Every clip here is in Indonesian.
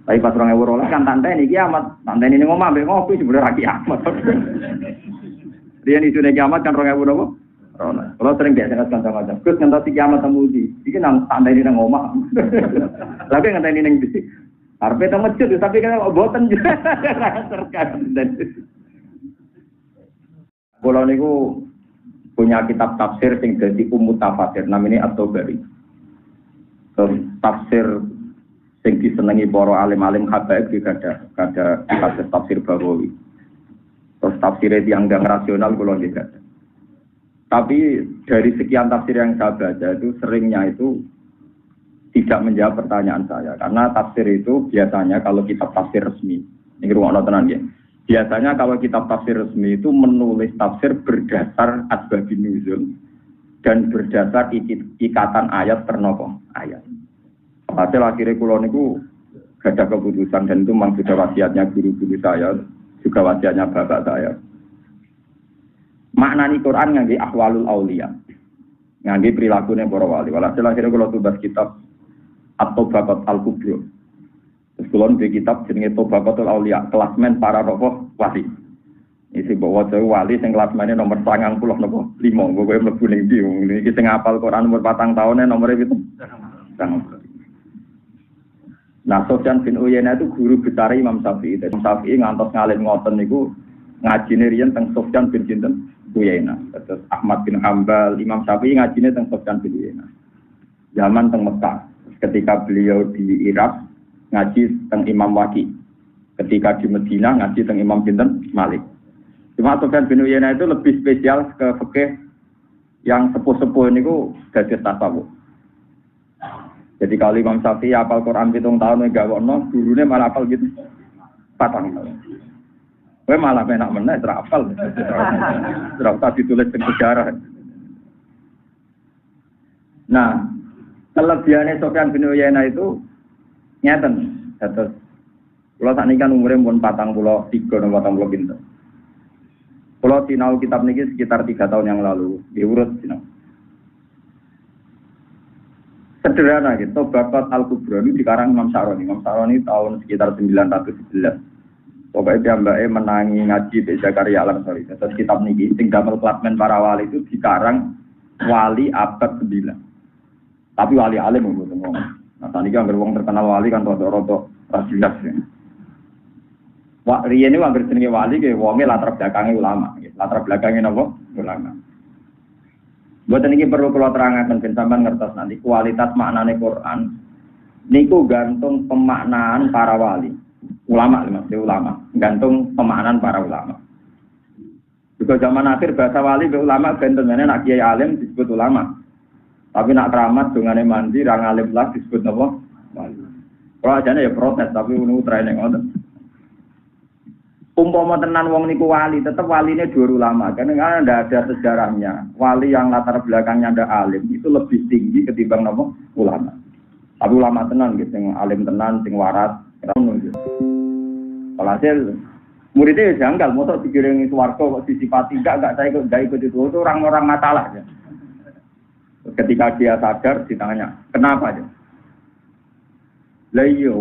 Tapi pas 2012 kan tanteni kiamat, tanteni ning omah mbek ngopi sebenarnya kiamat. Riyen isune kiamat kan 2012. Kalau sering biasa kanca-kanca, Gus ngantos kiamat temu di. Iki nang tanteni nang omah. Lagi ngenteni ning di. Arepe teng masjid tapi kan mboten. Terkadang. Kula niku punya kitab tafsir sing dadi umum tafsir namanya At-Tabari. Tafsir sing disenengi para alim-alim habaib iki kada tafsir Bawawi. Terus tafsir yang rasional kula nggih kada. Tapi dari sekian tafsir yang saya baca itu seringnya itu tidak menjawab pertanyaan saya karena tafsir itu biasanya kalau kitab tafsir resmi ini ruang tenan ya. Biasanya kalau kitab tafsir resmi itu menulis tafsir berdasar asbabun nuzul dan berdasar ikatan ayat ternopo ayat. Hasil akhirnya kula niku ada keputusan dan itu memang sudah wasiatnya guru-guru saya, juga wasiatnya bapak saya. Maknani Quran ngangge ahwalul auliya. Ngangge prilakune para wali. Walhasil akhirnya kula tulis kitab At-Tabaqat Al-Kubra. Terus kula nulis kitab jenenge Tabaqatul Auliya, klasmen para roh wali. Isi bawa wali sing klasmene nomor 90 napa 5. Kowe mlebu ning ndi? Iki sing hafal Quran umur 4 tahun nomore pinten? 90. Nah, Sufyan bin Uyainah itu guru besar Imam Syafi'i. Imam Syafi'i ngantos ngalim ngoten niku ngajine riyen teng Sufyan bin sinten Uyainah. Terus Ahmad bin Hambal, Imam Syafi'i ngajine teng Sufyan bin Uyainah. Zaman teng Mekah. Ketika beliau di Irak ngaji teng Imam Waqi. Ketika di Madinah ngaji teng Imam sinten Malik. Cuma Sufyan bin Uyainah itu lebih spesial ke fikih yang sepuh-sepuh niku dadi tasawuf. Jadi kalau Imam Syafi'i hafal Quran 7 tahun enggak ono, gurune malah hafal gitu 4 tahun. Kowe malah enak meneh ora hafal. Ora usah ditulis di sejarah. Nah, kelebihannya Sufyan bin Uyainah itu ngeten. Terus kula sakniki kan umure pun 43 atau 40 pinten. Kula sinau kitab niki sekitar 3 tahun yang lalu, diurut sinau. Sederhana gitu, Tabaqat Al-Kubra ini dikarang Imam Syaroni. Imam Syaroni tahun sekitar 911. Pokoknya dia mbake menangi ngaji di Zakaria Al-Ansari. Terus kitab niki sing damel klasmen para wali itu dikarang wali abad 9. Tapi wali alim mboten ngomong. Nah, saniki anggere wong terkenal wali kan rada-rada ra jelas ya. Wah, riyen iki anggere jenenge wali ke wonge latar belakange ulama, latar belakange napa? Ulama. Buatan ini perlu kalau terangkan ben sampean ngertos nanti kualitas maknane Quran niku gantung pemaknaan para wali. Ulama maksudnya ulama, gantung pemaknaan para ulama. Juga zaman akhir bahasa wali be ulama bentengane nak kiai alim disebut ulama. Tapi nak keramat dongane mandi ra ngalim lah disebut apa? Wali. Kalau ajane ya protes tapi niku trene ngoten. Umpama tenan wong niku wali, tetap waline dua ulama. Karena ndak ada sejarahnya. Wali yang latar belakangnya ada alim itu lebih tinggi ketimbang nopo ulama. Tapi ulama tenan gitu, sing alim tenan, sing waras, ngono gitu. Walhasil muridnya janggal, mosok dikiringi swarga kok disifati enggak saya ikut itu orang-orang masalah ya. Ketika dia sadar ditanya, "Kenapa ya?" Lah iya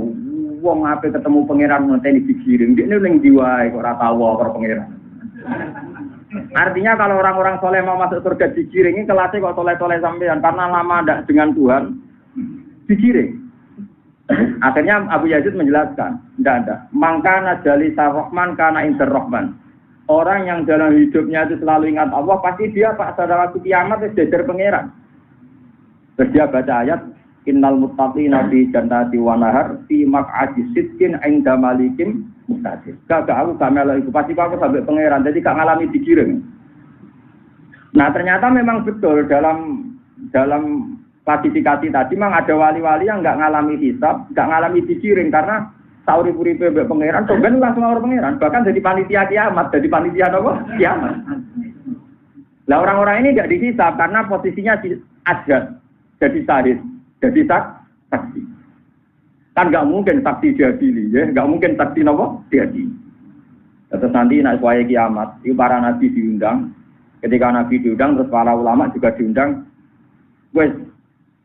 wong ape ketemu pangeran ngenteni dikirim, dia ning diwae kok ora tahu karo pangeran. Artinya kalau orang-orang soleh mau masuk surga dikiringi kelasnya kok soleh-soleh sampean karena lama ndak dengan Tuhan dikiring. Akhirnya Abu Yazid menjelaskan, ndak ada. Mangkana jalisa rahman kana inter rahman. Orang yang dalam hidupnya itu selalu ingat Allah pasti dia pada waktu kiamat sejajar pangeran. Terus dia baca ayat Innal muttaqina fi jannati wa nahar fi maq'adi sidqin 'inda malikin muqtadir. Gak aku gak melok iku pasti aku sampai pangeran jadi gak ngalami dikirim. Nah, ternyata memang betul dalam klasifikasi tadi memang ada wali-wali yang enggak ngalami hisab, enggak ngalami dikirim karena sauri-uripe mbek pangeran sampeyan langsung ora pangeran, bahkan jadi panitia kiamat, jadi panitia apa? Kiamat. Lah orang-orang ini enggak dihisab karena posisinya ajad, jadi syahid. Jadi saksi. Kan nggak mungkin saksi diadili, ya? Nggak mungkin saksi nopo diadili. Terus nanti naik waya kiamat, itu para nabi diundang. Ketika nabi diundang, terus para ulama juga diundang. Wes,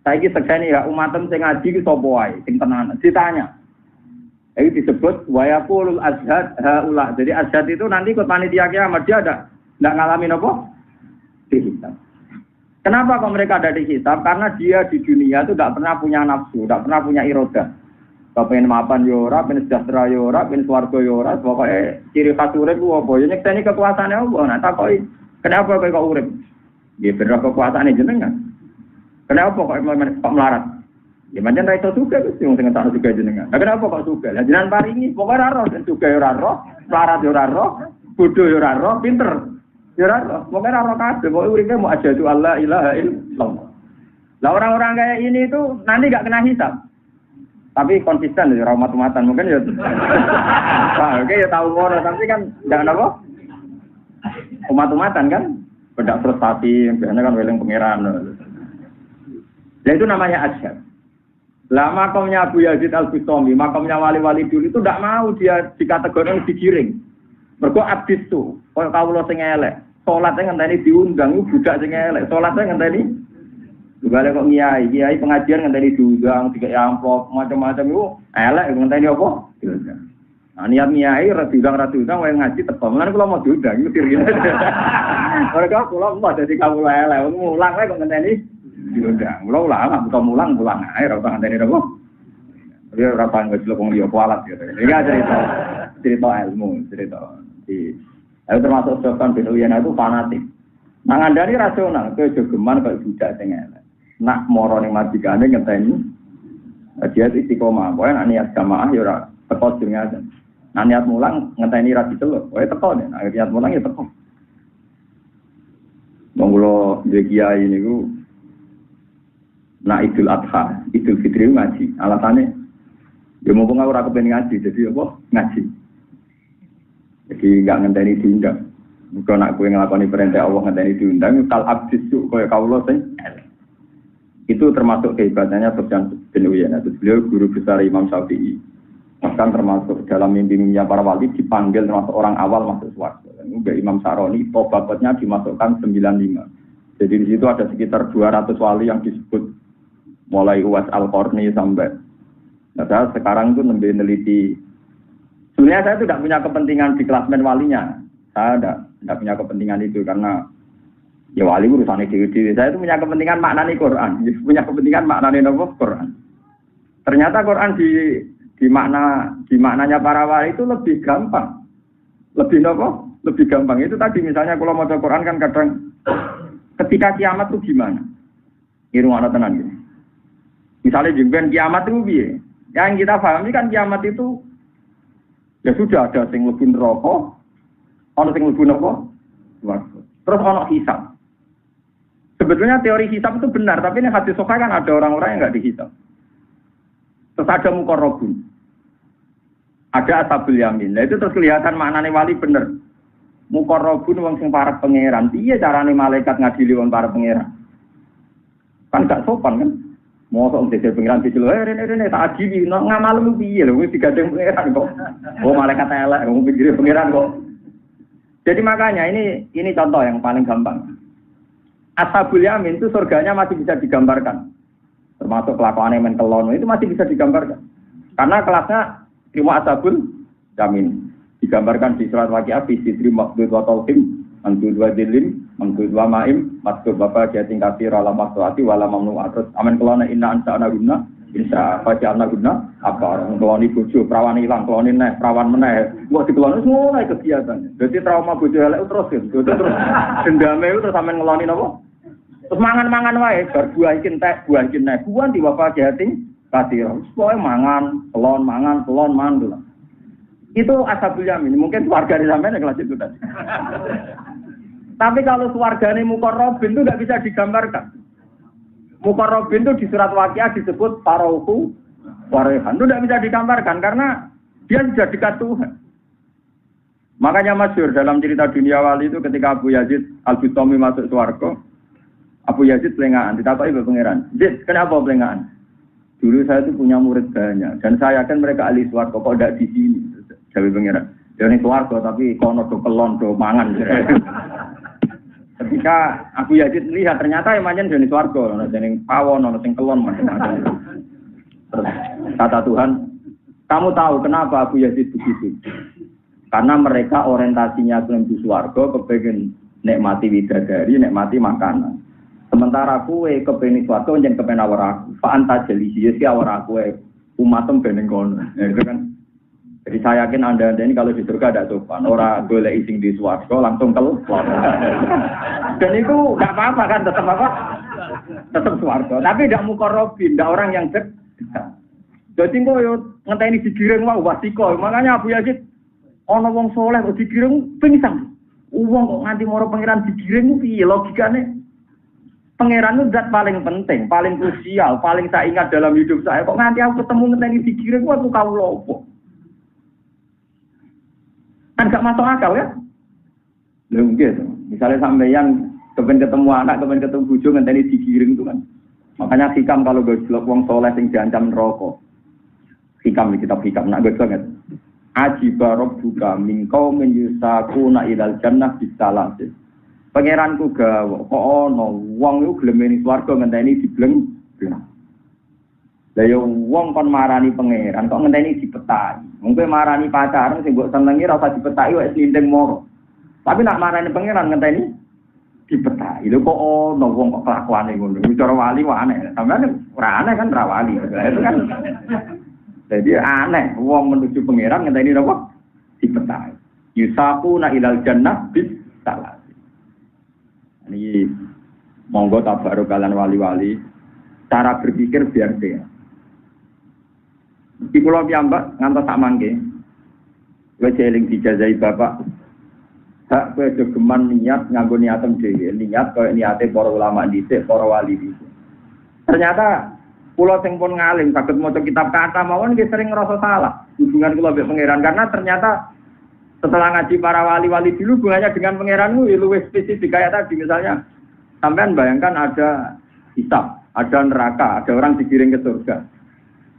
saya ini sekseni ya umatem sing ngaji ki sapa wae, sing tenan. Ditanya. Jadi disebut wayaqulul azhad haula. Jadi azhad itu nanti ikut panitia kiamat dia enggak ngalamin apa? Dihisab. Kenapa kok mereka ada dihisab? Karena dia di dunia itu tidak pernah punya nafsu, tidak pernah punya irodah. Kepengen mapan yo ora, pengen sejahtera yo ora, pengen swarga yo ora, pokoke ciri khas urip ku apa? Ya nyekseni kekuasaane Allah. Nah takoki, kenapa kowe kok urip? Nggih bener kekuasaane jenengan. Kenapa kok melarat? Ya pancen ra iso juga Gusti wong sing ngentakno juga jenengan. Lah kenapa kok juga? Lah jenengan paringi, pokoke ora roh, juga yo ora roh, melarat yo ora roh, bodho yo ora roh, pinter. Yo ora roh, pokoke ora roh kabeh, pokoke uripe mau asyhadu alla ilaha illallah. Lah orang-orang kayak ini itu nanti enggak kena hisab. Tapi konsisten ya umat-umatan mungkin ya. Nah, oke ya tahu ngono tapi kan enggak apa? Umat-umatan kan beda prestasi, biasanya kan weling pangeran. Ya itu namanya asyhad. Lah makamnya Abu Yazid Al-Bustami, makamnya wali-wali dulu itu tidak mau dia dikategorikan digiring. Mergo abdis tuh, koyo kawula sing elek. Salate ngenteni diundang budak sing elek. Salate ngenteni balik kok kiai pengajian ngenteni diundang, dikek amplop macam-macam itu elek ngenteni apa? Diundang. Nah niat kiai ra diundang wae ngaji teko. Lan kula mau diundang itu dirine. Mereka kula mau dadi kawula elek, mulang wae kok ngenteni diundang. Mula ulama buta mulang ae ora usah ngenteni apa. Dia ora paham wis wong liya kualat gitu. Iki cerita ilmu, cerita di termasuk Sofyan bin Uyainah itu fanatik. Nah ngandani rasional, kowe jogeman kok budak sing elek. Nak moro ning madikane ngenteni dia istiqomah. Pokoke nek niat jamaah ya ora teko jenenge aja. Nah niat mulang ngenteni ra diceluk. Pokoke teko nek niat mulang ya teko. Monggo kiai niku nak Idul Adha, Idul Fitri ngaji. Alasane ya mumpung aku ora kepen ngaji, jadi apa? Ngaji. Jadi enggak ngenteni diundang. Muga nak kowe nglakoni perintah Allah ngenteni diundang kal abdis kaya kawula sing elek. Itu termasuk kehebatannya Sufyan bin Uyainah. Beliau guru besar Imam Syafi'i. Bahkan termasuk dalam mimpi-mimpinya para wali dipanggil termasuk orang awal masuk surga. Juga Imam Saroni tobatnya dimasukkan 95. Jadi di situ ada sekitar 200 wali yang disebut mulai Uwais Al-Qarni sampai. Nah, saya sekarang itu meneliti. Sebenarnya saya tidak punya kepentingan di klasmen walinya. Saya tidak punya kepentingan itu karena ya wali urusannya dewi-dewi. Saya itu punya kepentingan maknani Quran. Punya kepentingan maknani Quran. Ternyata Quran di maknanya para wali itu lebih gampang. Lebih gampang. Itu tadi misalnya kalau mau Quran kan kadang ketika kiamat itu gimana? Irung ana tenan gitu. Misalnya jemben kiamat itu piye? Yang kita pahami kan kiamat itu ya sudah ada sing mlebu neraka, ana sing mlebu neraka. Terus ana hisab. Sebetulnya teori hisab itu benar, tapi ini hadis sahih kan ada orang-orang yang enggak dihisab. Terus ada muqarrabun. Ada ashabul yamin. Nah itu terus kelihatan maknane wali bener. Muqarrabun wong sing parek pangeran. Piye carane malaikat ngadili wong parek pangeran? Kan gak sopan kan? Mosok dadi pangeran dicelo, rene tak adili, ngamal lu piye lho wis digadeng pangeran kok. Oh malaikat elek, wong pikir pangeran kok. Jadi makanya ini contoh yang paling gampang. Ashabul yamin itu surganya masih bisa digambarkan. Termasuk kelakuan men kelon itu masih bisa digambarkan. Karena kelasnya terima ashabul yamin. Digambarkan di surat Waqiah fi sidri maqdud wa talqim antud wa dilim antud wa ma'im maksud bapak jating kafir ala maqtuati wala mamnu atus amen kelona inna ansa'na guna insya faja'alna guna apa orang keloni bojo perawan ilang keloni neh perawan meneh kok dikeloni semua kegiatan. Jadi trauma bojo elek terus terus dendame itu terus sampean ngeloni napa? Terus mangan-mangan wae bar buah iki entek buah iki neh buan di bapak jating kafir. Pokoke mangan mangan. Itu ashabul yamin. Mungkin keluarga di sampean kelas itu tadi. Tapi kalau keluargane muqarrabin itu enggak bisa digambarkan. Muqarrabin itu di surat Waqiah disebut farauhu warehan. Itu enggak bisa digambarkan karena dia sudah dekat Tuhan. Makanya masyhur dalam cerita dunia wali itu ketika Abu Yazid Al-Bustami masuk surga, Abu Yazid pelengahan, ditakoki Bapak Pangeran. "Yazid, kenapa pelengahan?" Dulu saya itu punya murid banyak dan saya yakin mereka ahli surga kok enggak di sini. Jawi Pangeran. Dia ini surga tapi kono do kelon do mangan. Ketika Abu Yazid lihat ternyata yang manjen jenis warga, ada yang pawon, ada yang kelon macam-macam. Terus kata Tuhan, Kamu tahu kenapa Abu Yazid begitu? Karena mereka orientasinya menuju swarga, kepengen nikmati widadari, nikmati makanan. Sementara kue kepengen swarga njen kepengen awar aku. Pak anta jelisi ya awar aku umatem beneng kono. Itu kan. Jadi saya yakin Anda ini kalau di surga ada sopan. Orang boleh ising di swarga langsung keluar. Dan itu enggak apa-apa kan tetap apa? Tetap swarga. Tapi tidak mukorobin, tidak orang yang dekat. Jadi kok yo ngenteni digiring wae wasiko. Makanya Abu Yazid ana wong saleh kok digiring pingsan. Wong kok nganti moro pangeran digiring piye logikane? Pangeran itu zat paling penting, paling krusial, paling saya ingat dalam hidup saya. Kok nganti aku ketemu ngenteni digiring wae kok kawula opo? Kan gak masuk akal ya? Lha gitu. Misalnya sampeyan kepen ketemu anak, kepen ketemu bojo ngenteni digiring itu kan. Makanya hikam kalau gojlok wong saleh sing diancam neraka. Hikam di kitab hikam nak banget. Ajiba rabbuka min qaumin yusaquna ilal jannah bisalam. Pangeranku gawe kok ana wong iku glemeni swarga ngenteni dibleng. Lah yo wong kon marani pangeran kok ngenteni dipetaki. Mungkin marani pacaran sing mbok senengi ora usah dipetaki wis ninding moro. Tapi nak marani pangeran ngenteni dipetaki. Lho kok ana wong kok kelakuane ngono. Cara wali wae aneh. Sampeyan ora aneh kan ra wali. Itu kan jadi aneh, wong menuju pangeran ngenteni napa? Dipetaki. Yusaquna ilal jannah bis salat. Ini monggo tabaruk kalian wali-wali, cara berpikir biar dia. Iki kula piyambak ngantos sak mangke. Kowe eling dijazai bapak. Hak kowe geman niat nganggo niatem dhewe, niat koyo niate para ulama dhisik, para wali dhisik. Ternyata kula sing pun ngalim saged maca kitab kata mawon nggih sering ngerasa salah hubungan kula mbek pangeran karena ternyata setelah ngaji para wali-wali dulu hubungannya dengan pangeranmu luwih spesifik kayak tadi misalnya sampean bayangkan ada hisab, ada neraka, ada orang digiring ke surga.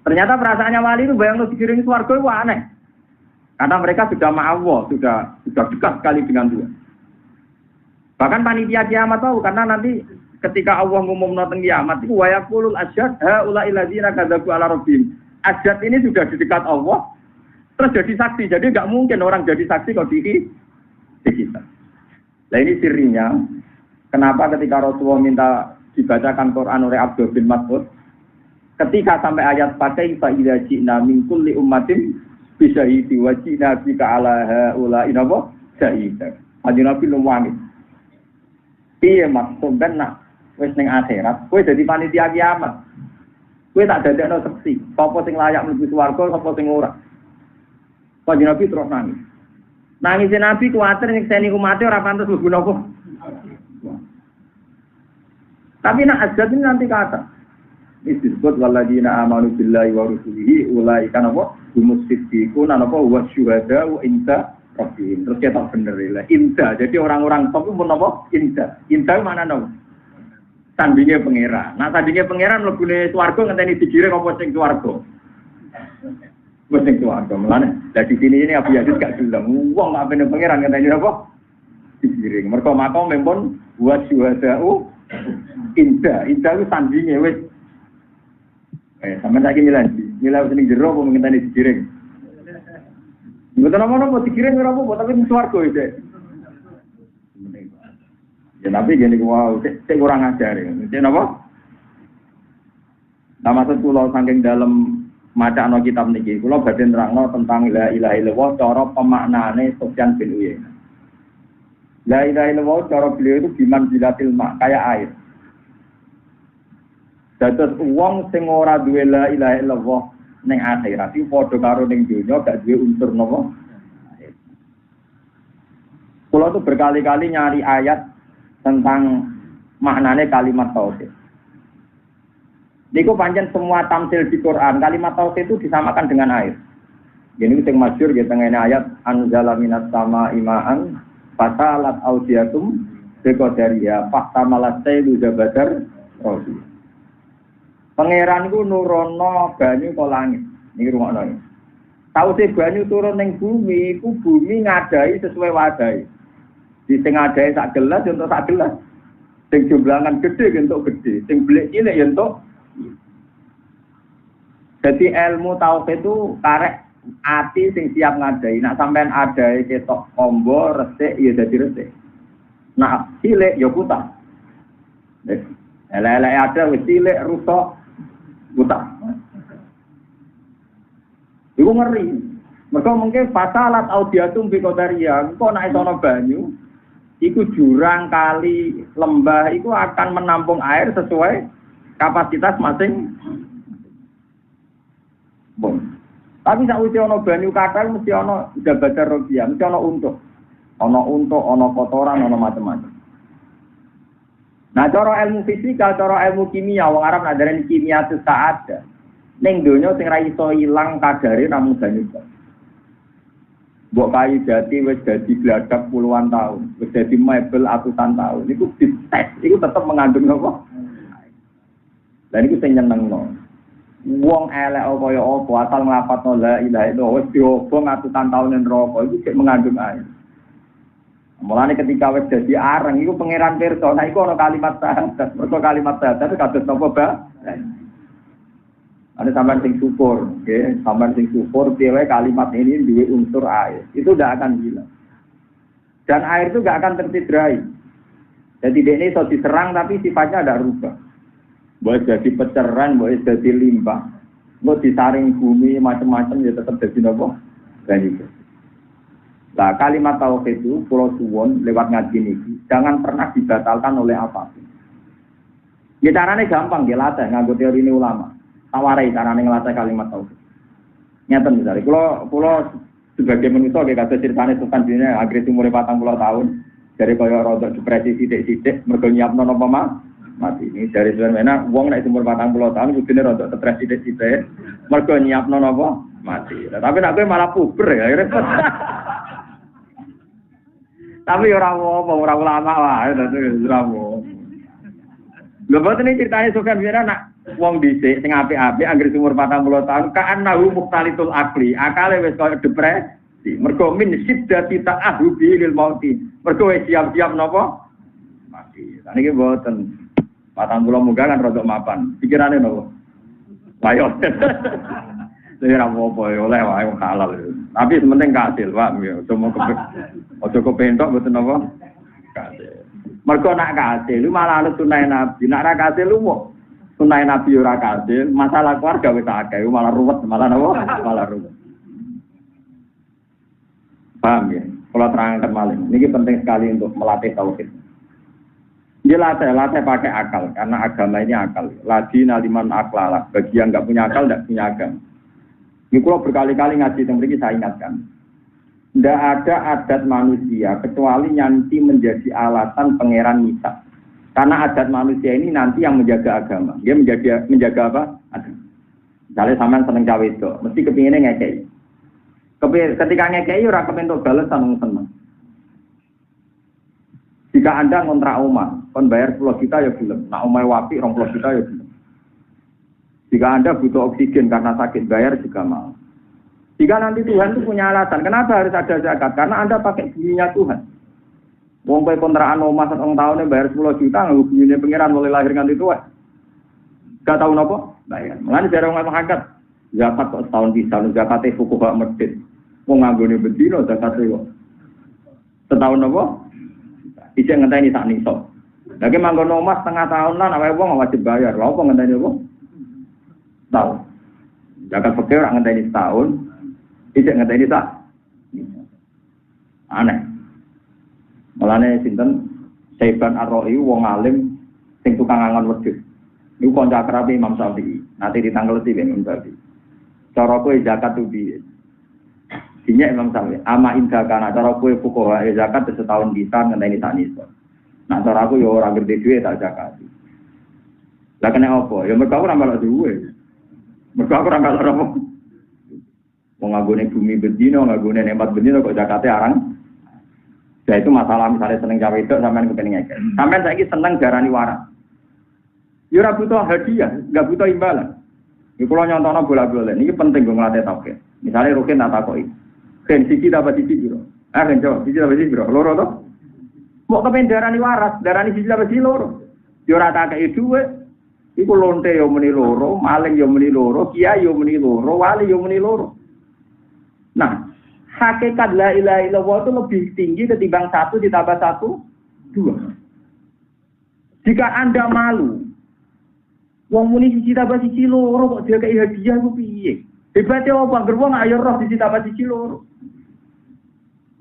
Ternyata perasaannya wali itu bayang digiring ke surga itu aneh. Karena mereka sudah ma'allah, sudah dekat sekali dengan Tuhan. Bahkan panitia kiamat tahu karena nanti ketika Allah ngumumna teng kiamat itu wa yaqulul asyhad haula illadzina kadzabu ala rabbihim. Asyhad ini sudah di dekat Allah terus jadi saksi. Jadi enggak mungkin orang jadi saksi kalau di kita. Nah ini sirinya kenapa ketika Rasulullah minta dibacakan Quran oleh Abdul bin Mas'ud ketika sampai ayat pakai fa idza ji'na min kulli ummatin bi syahidi wa ji'na bika ala haula inapa syahida. Kanjeng Nabi lumwangi. Piye maksud ben nak wis ning akhirat, kowe dadi panitia kiamat. Kowe tak dadekno seksi, sapa sing layak mlebu swarga, sapa sing ora. Kanjeng Nabi terus nangis. Nangis Nabi kuwatir nyekseni umate ora pantes mlebu napa. Tapi nak azab ini nanti kata. Disebut waladina amanu billahi wa rusulihi ulai kan apa? Humus siddiqun apa wa syuhada wa inda rabbihim. Terus kita bener lah. Inda. Jadi orang-orang top itu pun apa? Inda. Inda mana napa? Tandingnya pangeran. Nah tandingnya pangeran mlebune swarga ngenteni digiring apa sing swarga. Wis sing swarga. Mulane lah di sini ini Abu Yazid gak gelem. Wong gak pengen pangeran ngenteni apa? Digiring. Mergo makom pun wa syuhada'u indah itu tandingnya wis. Sampeyan saiki milih sing jero apa ngenteni digiring. Mboten ana-ana digiring ora apa-apa tapi sing swarga iki. Ya tapi gini wow, saya kurang ajar ya. Jadi apa? Nah maksud kula saking dalam macano kitab niki, kula badhe nerangno tentang la ilaha illallah cara pemaknane Sufyan bin Uyainah. La ilaha illallah cara beliau itu biman bilatil ma, kayak air. Dados wong sing ora duwe la ilaha illallah ning akhirat iki padha karo ning donya gak duwe unsur napa. Kula tuh berkali-kali nyari ayat tentang maknanya kalimat tauhid. Niku pancen semua tamsil di Quran kalimat tauhid itu disamakan dengan air. Gini sing masyhur ya tengene ayat anzala minas sama imaan fasalat audiatum beqadariya fahtamalat sayyidu zabadar rosi. Pangeran iku nurono banyu ke langit. Niki rungokno. Tahu sih banyu turun ning bumi, iku bumi ngadai sesuai wadai. Di sing adae sak gelas untuk sak gelas. Sing jumlahan gede untuk gede, sing belik cilik untuk Jadi ilmu tauhid itu karek ati sing siap ngadai. Nak sampean adai ketok combo resik ya dadi resik. Nak cilik ya putah. Elek-elek ada wis cilik rusak putah. Iku ngeri. Mergo mungkin fasalat audiatum bi qadariyah. Kok nek ana banyu iku jurang kali lembah iku akan menampung air sesuai kapasitas masing. Bon. Tapi sakwise ana banyu kathah mesti ana jabatar robiah, mesti ana untuk. Ana untuk, ana kotoran, ana macam-macam. Nah, cara ilmu fisika, cara ilmu kimia, wong Arab ngajarani kimia sesaat. Ning donya sing ra iso ilang kadare namung banyu. Mbok kayu jati wis dadi gladak puluhan tahun, wis dadi mebel atusan tahun. Iku dites, iku tetep mengandung apa? Lah niku sing nyenengno. Wong elek kaya apa asal nglafadzno la ilaha illallah wis diobong atusan taun ning neraka iku sik mengandung air. Mulane ketika wis dadi areng iku pangeran pirsa, nek iku ana kalimat syahadat, mergo kalimat syahadat kados napa, Mbak? Ada sampean sing syukur, nggih, sampean sing syukur dhewe kalimat ini duwe unsur air. Itu tidak akan hilang. Dan air itu enggak akan tercederai. Jadi ini iso diserang tapi sifatnya tidak rubah. Boleh jadi peceran, boleh jadi limbah, boleh disaring bumi macam-macam ya tetap jadi nopo dan itu. Nah kalimat tauhid itu pulau suwon lewat ngaji ini jangan pernah dibatalkan oleh apapun. Ya caranya gampang, dia latih nganggo teori ini ulama. Tawarai caranya ngelatih kalimat tauhid. Nyata misalnya, pulau sebagai manusia kayak kata ceritanya Sultan Dina agresif mulai 40 tahun dari kaya rodok depresi sidik-sidik mergo nyiapno napa mati ini dari sebenarnya wong nek umur 40 tahun kudune rodok stres sithik-sithik mergo nyiapno napa mati. Tapi nek kowe malah puber ya repot. Tapi ora apa ora ulama wae dadi ora apa. Lha boten iki critane Sofyan Wira nak wong dhisik sing apik-apik anggere umur 40 tahun ka'annahu muqtalitul aqli akale wis koyo depresi mergo min siddati ta'ahubi lil mauti mergo siap-siap napa mati. Lah niki boten 40 munggah kan rodok mapan. Pikirane nopo? Ayo. Saya ra apa ya oleh wae halal. Tapi sementing kasil, Pak. Ojo kepentok mboten napa? Kasil. Mergo nak kasil lu malah ana sunah Nabi. Nak ra kasil lu kok sunah Nabi ora kasil, masalah keluarga wis akeh, malah ruwet, malah napa? Malah ruwet. Paham ya? Kalau terangkan malih. Ini penting sekali untuk melatih tauhid. Dia latih pakai akal, karena agama ini akal. Lagi naliman aklala, bagi yang nggak punya akal, nggak punya agama. Ini kalau berkali-kali ngaji tentang ini saya ingatkan. Tidak ada adat manusia, kecuali nanti menjadi alasan pangeran misal. Karena adat manusia ini nanti yang menjaga agama. Dia menjaga apa? Agama. Misalnya sampean seneng cawe itu, mesti kepinginnya ngekei. Ketika ngekei, orang kepentok balesan seneng. Jika Anda ngontrak omah, kon bayar 10 juta ya belum. Nak omah wapi 20 juta ya belum. Jika Anda butuh oksigen karena sakit, bayar juga mau. Jika nanti Tuhan itu punya alasan, kenapa harus ada zakat? Karena Anda pakai buminya Tuhan. Wong kowe kontrakan omah 1 tahun bayar 10 juta, nggo bumine pangeran mulai lahir nganti tuwa. Gak tahu napa? Bayar. Mengani jare wong hakikat, zakat kok setahun bisa, zakate fuqaha masjid. Wong nganggone bendina zakate kok. Setahun napa? Ijek ngenteni sak nisab. Lagi manggon omah setengah tahunan awake wong wajib bayar. Lha apa ngenteni apa? Tahu. Zakat fakir ora ngenteni setahun. Ijek ngenteni sak. Aneh. Mulane sinten Saiban Ar-Ra'i wong alim sing tukang angon wedhus. Niku kanca akrabe Imam Syafi'i. Nanti ditanggleti Imam Syafi'i. Cara kowe zakat ku piye? Dinya Imam Syafi'i, ama indah kana cara kowe fuqaha zakat setahun bisa ngenteni sak nisab. Nah cara aku ya ora ngerti duwe tak zakat. Lah kena apa? Ya mergo ora malah duwe. Mergo ora malah apa. Wong nggone bumi bendino, nggone nempat bendino kok zakate arang. Ya itu masalah misalnya seneng cawe itu sampean kepengin ngekek. Sampean saiki seneng darani waras. Ya ora butuh hadiah, enggak butuh imbalan. Iki kula nyontona bola-bola. Niki penting kok nglatih tauhid. Misale rukin tak takoki. Ken siji dapat siji piro? Ken jawab, siji dapat siji piro? Loro to? Mau kepen darani waras, darani siji dapat siji loro. Yo ora tak kei dhuwit. Iku lonte yo muni loro, maling yo muni loro, kiai yo muni loro, wali yo muni loro. Nah, hakikat la ilaha illallah itu lebih tinggi ketimbang 1 ditambah 1, 2. Jika Anda malu, wong muni siji tambah siji loro kok dia kei hadiah ku piye? Hebatnya apa? Gerwong ayo roh siji tambah siji loro.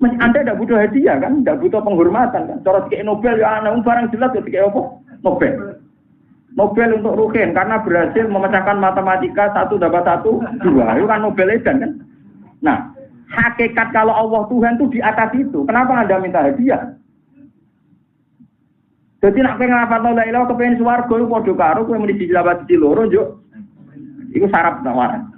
Mas Anda tidak butuh hadiah kan? Tidak butuh penghormatan kan? Cara dikei Nobel ya ana barang jelas ya dikei apa? Nobel. Nobel untuk Ruhin karena berhasil memecahkan matematika 1 tambah 1, 2. Itu kan Nobel edan kan? Nah, hakikat kalau Allah Tuhan itu di atas itu. Kenapa Anda minta hadiah? Jadi nak pengen apa tahu la ilaha kepengen swarga iku padha karo kowe muni siji tambah siji loro njuk. Iku syarat tawaran.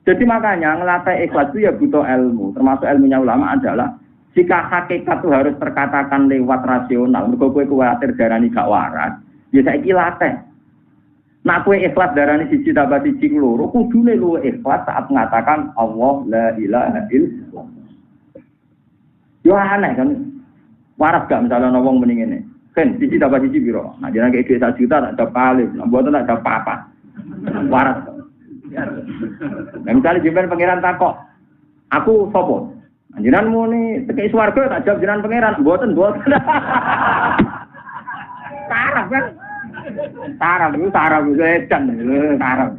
Jadi makanya ngelatih ikhlas itu ya butuh ilmu. Termasuk ilmunya ulama adalah jika hakikat itu harus terkatakan lewat rasional. Mergo kowe kuwatir darani gak waras, ya saiki latih. Nak kowe ikhlas darani siji tambah siji loro, kudune luwih ikhlas saat mengatakan Allah la ilaha illallah. Yo aneh kan. Waras gak misalnya wong mending ngene. Kan siji tambah siji piro? Nah jenenge iki 1 juta tak ada paling, mboten tak ada apa-apa. Waras. Nah, misalnya jemben pangeran takok, aku sapa? Jenengan muni teki swarga tak jawab jenengan pangeran, mboten. Taraf kan? Taraf edan, taraf.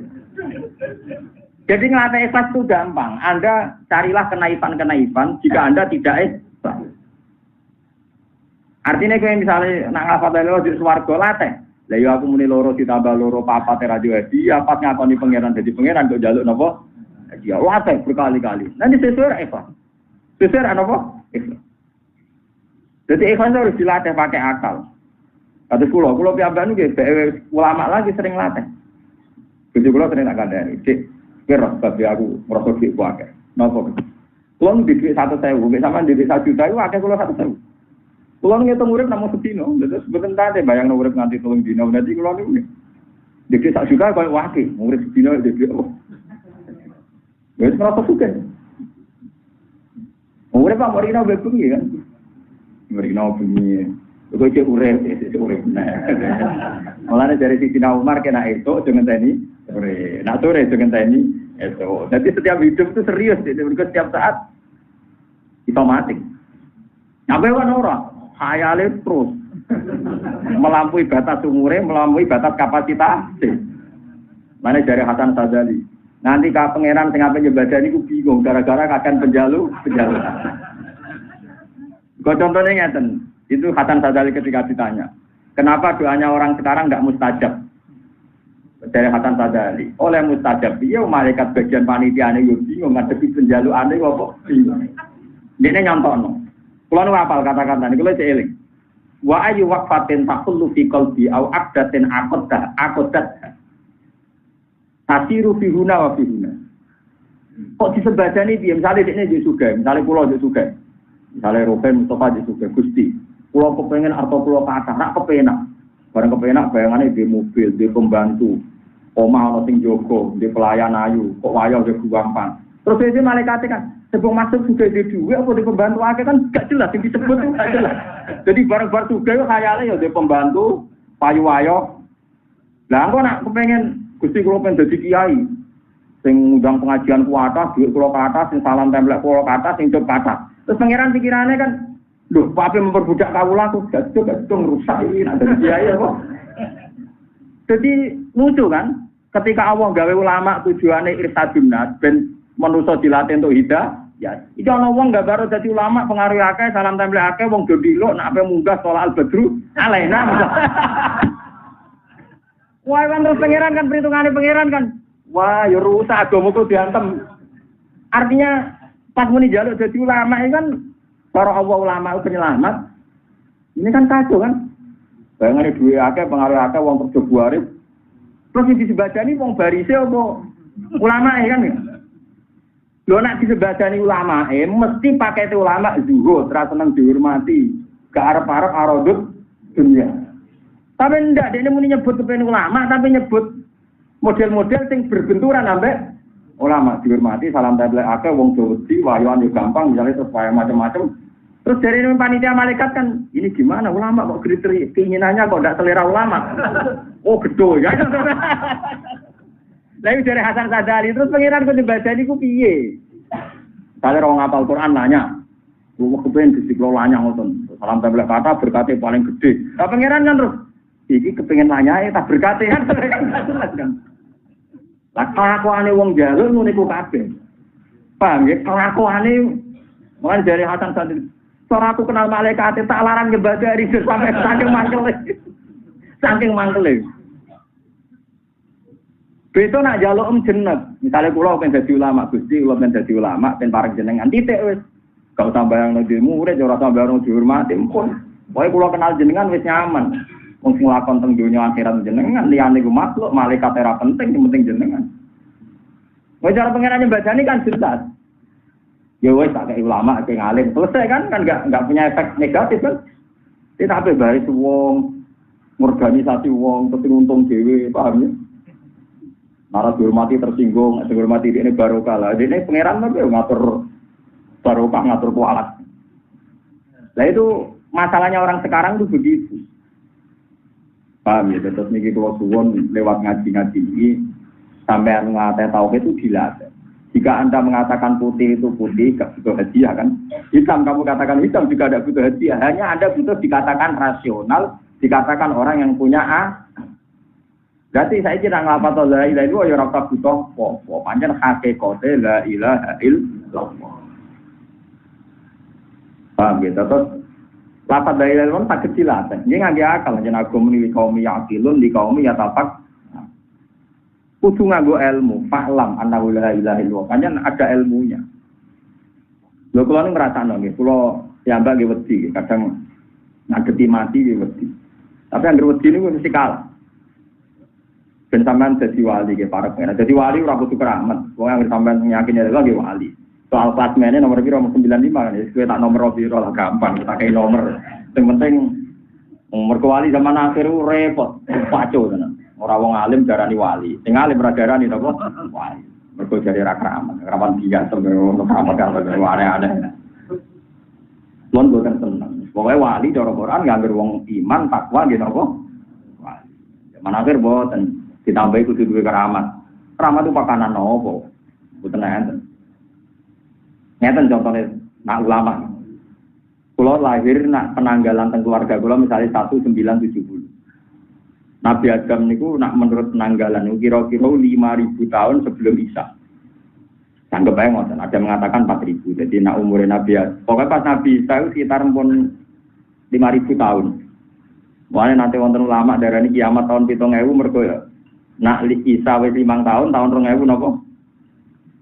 Jadi ngelatih ikhlas itu gampang. Anda carilah kenaifan jika Anda tidak ikhlas. Artinya kayak misalnya nak ngafal lewat di swarga latih. Lah yo aku muni loro ditambah loro papat radio hadiah, papat ngakoni pangeran dadi pangeran kok njaluk napa? Hadiah latih berkali-kali. Nanti sesuai ikhlas. Sesuai napa? Ikhlas. Jadi ikhlas harus dilatih pakai akal. Kados kula piyambak niku nggih ulama lagi sering latih. Bojo kula sering tak kandhani, "Dik, kira babi aku ngrasa dik ku akeh." Napa? Kula ndek 100.000, mek sampean ndek 1 juta iku akeh kula 100.000. Kulo ngitung urip namung sedina, terus mboten tate bayangno urip nganti 3 dina. Berarti kulo niku dikit sak juta koyo wake, urip sedina dikit. Wis merasa sugih. Urip Pak Morino bengi kan. Morino bengi. Kok cek urip nah. Mulane dari Sidina Umar kena itu dengan tani sore. Nak sore dengan tani itu. Jadi setiap hidup itu serius, itu setiap saat kita mati. Nyampe kan orang khayale terus melampaui batas umure, melampaui batas kapasitas. Mana dari Hasan Sadzali. Nanti ka pangeran sing ape nyebadani ku bingung gara-gara kakan penjalu. Kok contohnya ngeten. Itu Hasan Sadzali ketika ditanya, "Kenapa doanya orang sekarang enggak mustajab?" Dari Hasan Sadzali, "Oleh mustajab, iya malaikat bagian panitiane yo bingung ngadepi penjalukane kok bingung." Dene nyontono. Kulo nu hafal kata-kata niku lho eling. Wa ayu waqfatin taqullu fi qalbi au aqdatin aqdat. Tasiru fi huna wa fi huna. Kok disebadani piye? Misale dekne njuk sugih, misale kulo njuk sugih. Misale Ruben Mustafa njuk sugih Gusti. Kulo kepengin arta kulo kathah, rak kepenak. Bareng kepenak bayangane di mobil, di pembantu. Omah ana sing jaga, di pelayan ayu, kok wayah yo gampang. Terus iki malaikat kan sebelum masuk sudah di duwe apa di pembantu akeh kan gak jelas yang disebut itu gak jelas. Jadi barang-barang sudah itu khayalnya ya di pembantu, payu wayo. Lah engko nak kepengen Gusti kula pengen dadi kiai. Sing ngundang pengajian ku atas, dhuwit kula ke atas, sing salam templek kula ke atas, sing cep ke atas. Terus pangeran pikirannya kan, lho, pape memperbudak kawula aku gak ngerusak iki nak dadi kiai apa. Jadi lucu kan? Ketika Allah gawe ulama tujuannya irsadun nas ben manusia dilatih untuk hidayah, ya. Iki ana wong gak baru dadi ulama pengaruh akeh, salam tempel akeh, wong do dilok nak ape munggah sholat al-badru, alaina. Wah, kan terus pangeran kan perhitungane pangeran kan. Wah, ya rusak agamaku diantem. Artinya pas muni njaluk dadi ulama iki kan para Allah ulama penyelamat. Ini kan kacau kan? Bayangane duwe akeh pengaruh akeh wong kerja buarip. Terus iki disebadani wong barise apa ulama kan ya? Lho nek disebadani ulama, mesti pakai ulama zuhud, ra seneng dihormati, gak arep-arep arodut dunia. Tapi ndak dene muni nyebut kepen ulama, tapi nyebut model-model sing berbenturan ambek ulama dihormati, salam tempel akeh wong wedi, wayuan yo gampang, misalnya terus wae macam-macam. Terus dari panitia malaikat kan, ini gimana ulama kok kriteria keinginannya kok tidak selera ulama? Oh gedo ya. Lalu dari Hasan Sadali terus pengiran ku dibaca ini ku piye? Kalau orang ngapal Quran nanya, lu kepengen disiplin lanya ngoten. Salam tempel kata berkati paling gede. Nah pengiran kan terus, iki kepengen lanya tak berkati kan? Lah kelakuane wong jalur ngono iku kabeh. Paham ya? Kelakuane mulai dari Hasan Sadali. Cara aku kenal malaikat tak larang nyebaga dari sampai saking mangkele. Saking mangkele. Beto nak jaluk jeneng. Misalnya kula pengen dadi ulama, Gusti, kula pengen dadi ulama, pengen parek jenengan titik wis. Gak usah bayangno di murid, ora usah bayangno dihormati pun. Pokoke kula kenal jenengan wis nyaman. Wong sing lakon teng donya akhirat jenengan, liyane ku makhluk, malaikat ora penting, sing penting jenengan. Wong cara pengenane mbadani kan jelas. Ya wis tak kei ulama, kei ngalim, selesai kan enggak punya efek negatif kan. Kita ape bae wong organisasi wong terus untung dhewe, paham ya? Nara dihormati tersinggung, dihormati ini barokah lah. Ini pangeran tapi ngatur barokah, ngatur kualat. Nah itu masalahnya orang sekarang itu begitu. Paham ya? Terus niki kalau suwon lewat ngaji-ngaji ini sampai ngatai tauhid itu dilatih. Jika Anda mengatakan putih itu putih, gak butuh hadiah kan? Hitam kamu katakan hitam juga ada butuh hadiah. Hanya Anda butuh dikatakan rasional, dikatakan orang yang punya Berarti saya kira ngapa la ilaha illallah ya ora butuh apa-apa. Pancen hakikate la ilaha illallah. Paham gitu. Terus lafaz la ilaha illallah tak kecil lah. Ini ngangge akal jeneng agama ni kaum yaqilun di kaum yatafak. Kudu nganggo ilmu, fahlam annahu la ilaha illallah. Pancen ada ilmunya. Lho kula ning ngrasakno nggih, kula piyambak nggih wedi, kadang ngageti mati nggih wedi. Tapi anggere wedi niku mesti kalah. Ben sampean dadi wali ke para pengen. Dadi wali ora kudu keramat. Wong yang sampean yakine lagi wali. Soal klasmene nomor piro 95 kan. Wis kowe tak nomor piro lah gampang, tak kei nomor. Sing penting umur wali zaman akhir repot, pacu tenan. Ora wong alim darani wali. Sing alim ora darani napa? Wali. Mergo jare ra keramat. Keramat biasa ono keramat karo aneh-aneh. Lon boten tenang. Pokoke wali cara Quran nganggur wong iman takwa nggih napa? Wali. Zaman akhir boten ditambahi kudu duwe keramat. Keramat itu pakanan nopo? Mboten enten. Ngeten contohnya nak ulama. Kula lahir nak penanggalan teng keluarga kula misalnya 1970. Nabi Adam niku nak menurut penanggalan niku kira-kira 5000 tahun sebelum Isa. Anggap ae ngoten, ada mengatakan 4000. Jadi nak umure Nabi Adam. Pokoknya pas Nabi Isa itu sekitar pun 5000 tahun. Mulane nanti wonten ulama darani kiamat tahun 7000 mergo ya nak Isa wis 5 tahun 2000 napa?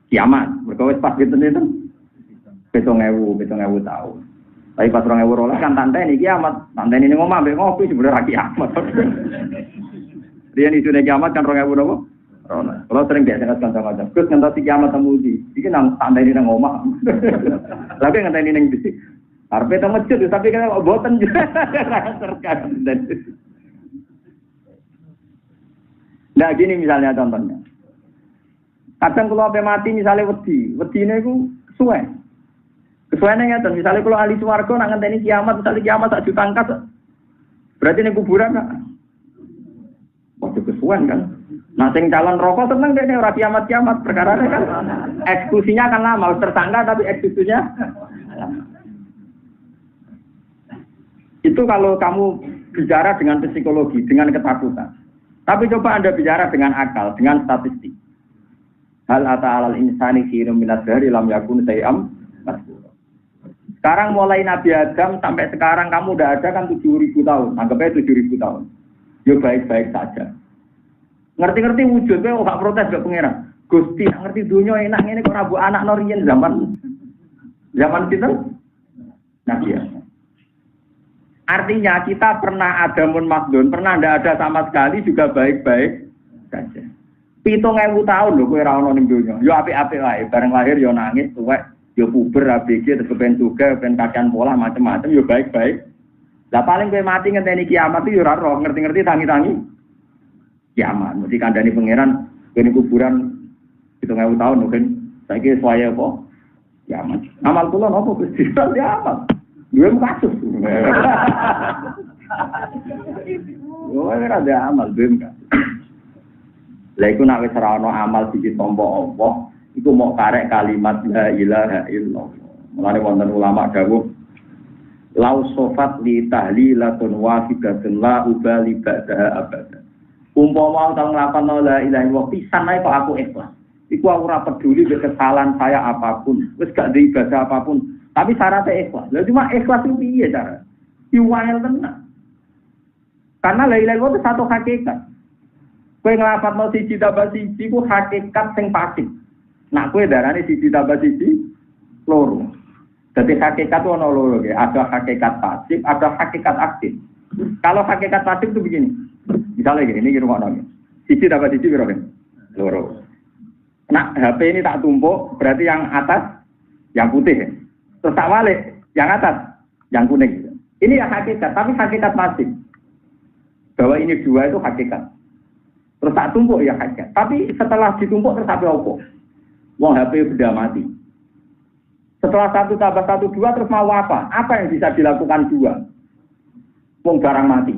Kiamat. Mergo wis pas pinten-pinten? 7000 tahun. Tapi pas 2012 kan tanteni kiamat. Tanteni ning omah mbek ngopi sebenarnya kiamat. Riyen isune kiamat kan 2000 napa? Kalau sering biasa kanca-kanca. Terus ngantos kiamat temu di. Iki nang tanteni nang omah. Lagi ngenteni ning di. Arepe teng masjid tapi kan boten juga. Nah gini misalnya contohnya. Kadang kalau apa mati misalnya wedine iku suwe. Kesuwene ngeten, misalnya kalau ahli swarga nak ngenteni kiamat, misalnya kiamat sak juta angkat. Berarti ning kuburan kan. Waktu kesuwen kan. Nah sing calon rokok seneng dene ora kiamat-kiamat, perkarane kan eksekusinya kan lama, tersangka tapi eksekusinya itu kalau kamu bicara dengan psikologi, dengan ketakutan. Tapi coba Anda bicara dengan akal, dengan statistik. Hal ata'alal insani khirum minad dari lam yakun sayam masbura. Sekarang mulai Nabi Adam sampai sekarang kamu udah ada kan 7.000 tahun. Anggapnya 7.000 tahun. Ya baik-baik saja. Ngerti-ngerti wujudnya gak protes gak pengeran. Gusti ngerti dunia enak ini kok rabu anak norien zaman kita Nabi Adam. Artinya kita pernah ada munmakdun, pernah tidak ada sama sekali juga baik-baik saja. 7.000 tahun loh kowe ra ono ning donya. Yo apik-apik wae, bareng lahir yo nangis tuwek, yo puber ABG terus kepen juga, kepen kakean pola macam-macam yo baik-baik. Lah paling kowe mati ngenteni kiamat yo ora roh, ngerti-ngerti tangi-tangi kiamat. Mesti kandhani pangeran kene kuburan 7.000 tahun mungkin saiki suaya apa? Kiamat. Amal kula napa Gusti? Kiamat. Dua kasus. Oh, ada amal dua kasus. Lah iku nek wis ora ana amal siji tampa Allah, iku mau karek kalimat la ilaha illallah. Mulane wonten ulama dawuh lau sofat li tahlilatun wahidatun la ubali ba'da abada. Umpama tau nglakon la ilaha illallah pisan ae kok aku ikhlas. Iku aku ora peduli dengan kesalahan saya apapun, wis gak ndek ibadah apapun, tapi syaratnya ikhlas. Lha cuma ikhlas itu piye cara? Iwayel tenan. Karena la ilaha illallah itu satu hakikat. Kowe nglafadzno siji tambah siji ku hakikat sing pasif. Nak kowe darane siji tambah siji loro. Jadi hakikat itu ada loro, ada hakikat pasif, ada hakikat aktif. Kalau hakikat pasif itu begini, misalnya ini rumah namanya, sisi dapat sisi berapa? Loro. Nah HP ini tak tumpuk, berarti yang atas yang putih, terus tak balik, yang atas yang kuning. Ini ya hakikat, tapi hakikat pasif. Bahwa ini dua itu hakikat. Terus tak tumpuk ya hakikat. Tapi setelah ditumpuk terus HP opo? Wong HP sudah mati. Setelah 1 tambah 1 2 terus mau apa? Apa yang bisa dilakukan 2? Wong barang mati.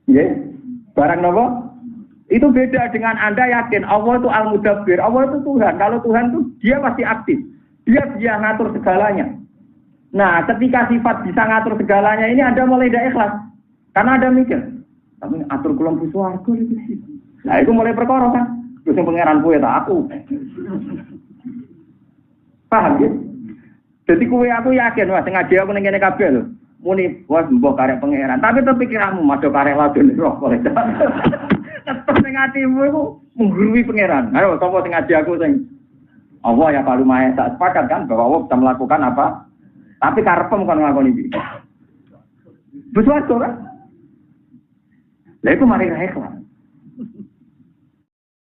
Ya, barang nopo? Itu beda dengan Anda yakin Allah itu Al-Mudabbir. Allah itu Tuhan. Kalau Tuhan itu dia pasti aktif. Dia ngatur segalanya. Nah, ketika sifat bisa ngatur segalanya ini Anda mulai tidak ikhlas. Karena Anda mikir, tapi atur kelompok swarga itu sih. Nah, itu mulai perkara kan. Terus yang pangeran kuwe tak aku. Paham ya? Jadi kue aku yakin, wah sengaja aku nengene kabeh lho. Muni, wah mbok karek pangeran. Tapi pikiranmu madha karek ladon roh kok. Tetep ning atimu iku menggurui pangeran. Ayo sapa sing ngaji aku sing Allah ya palu maha tak sepakat kan bahwa Allah bisa melakukan apa? Tapi karepem kan nglakoni iki. Besar to kan? Lah iku mari ikhlas.